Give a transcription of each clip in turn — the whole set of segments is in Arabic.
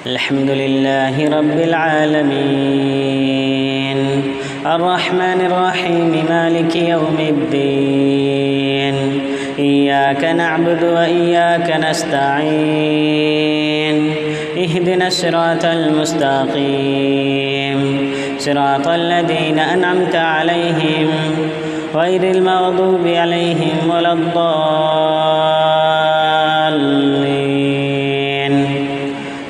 الحمد لله رب العالمين الرحمن الرحيم مالك يوم الدين إياك نعبد وإياك نستعين اهدنا الصراط المستقيم صراط الذين أنعمت عليهم غير المغضوب عليهم ولا الضالين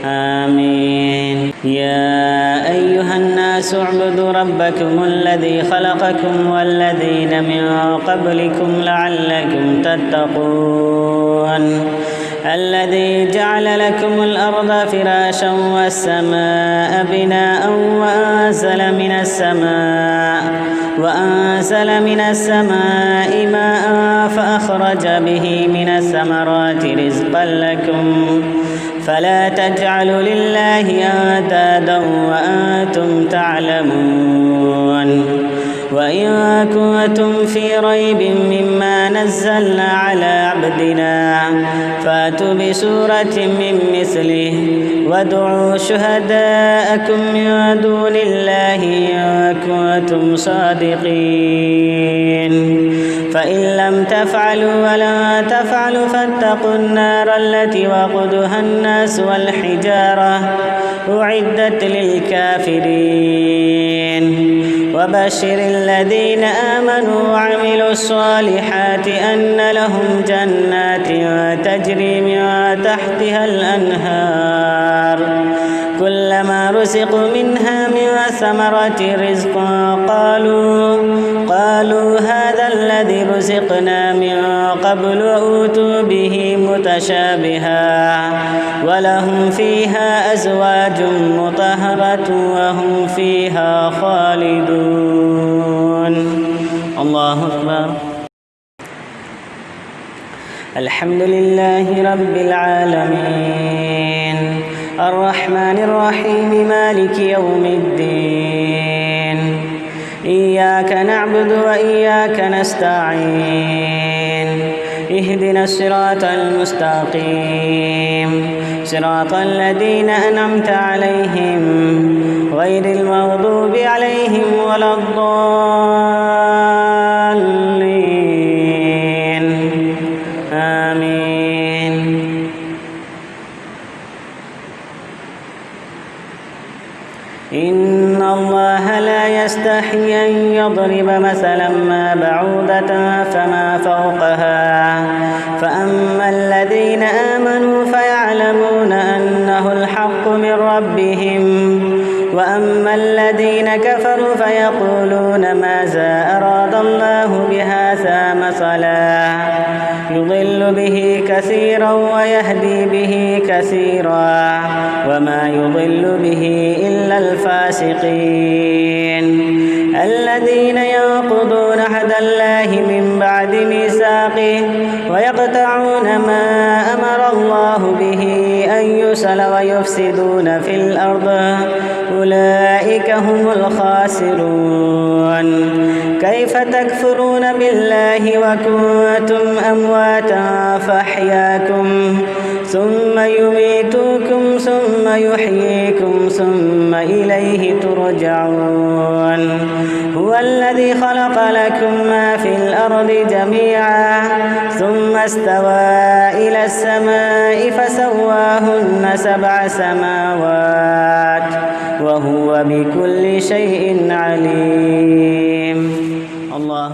آمين. يا أيها الناس اعبدوا ربكم الذي خلقكم والذين من قبلكم لعلكم تتقون الذي جعل لكم الأرض فراشا والسماء بناء وأنزل من السماء ماء فأخرج به من الثمرات رزقا لكم فلا تجعلوا لله أندادا وأنتم تعلمون. وإن كنتم في ريب مما نزلنا على عبدنا فأتوا بسورة من مثله وادعوا شهداءكم من دون الله إن كنتم صادقين فإن لم تفعلوا ولن تفعلوا فاتقوا النار التي وقودها الناس والحجارة أعدت للكافرين. وبشر الذين آمنوا وعملوا الصالحات أن لهم جنات تجري من تحتها الأنهار كلما رزقوا منها من ثمرة رزقا قالوا هذا الذي رزقنا من قبل وأوتوا به متشابها ولهم فيها أزواج مطهرة وهم فيها خالدون. الله أكبر. الحمد لله رب العالمين الرحمن الرحيم مالك يوم الدين إياك نعبد وإياك نستعين اهدنا الصراط المستقيم صراط الذين أنعمت عليهم غير المغضوب عليهم ولا الضالين آمين. إن الله لا يستحي أن يضرب مثلا ما بعوضة فما فوقها فأما الذين آمنوا فيعلمون أنه الحق من ربهم وأما الذين كفروا فيقولون ماذا أراد الله بهذا مثلا يضل به كثيرا ويهدي به كثيرا وما يضل به إلا الفاسقين الذين ينقضون عهد الله من بعد ميثاقه ويقطعون ما أمر الله به أن يوصل ويفسدون في الأرض أولئك هم الخاسرون. كيف تكفرون بالله وكنتم أمواتا فأحياكم ثم يميتكم ثم يحييكم ثم إليه ترجعون. هو الذي خلق لكم ما في الأرض جميعا ثم استوى إلى السماء فسواهن 7 سماوات وهو بكل شيء عليم. الله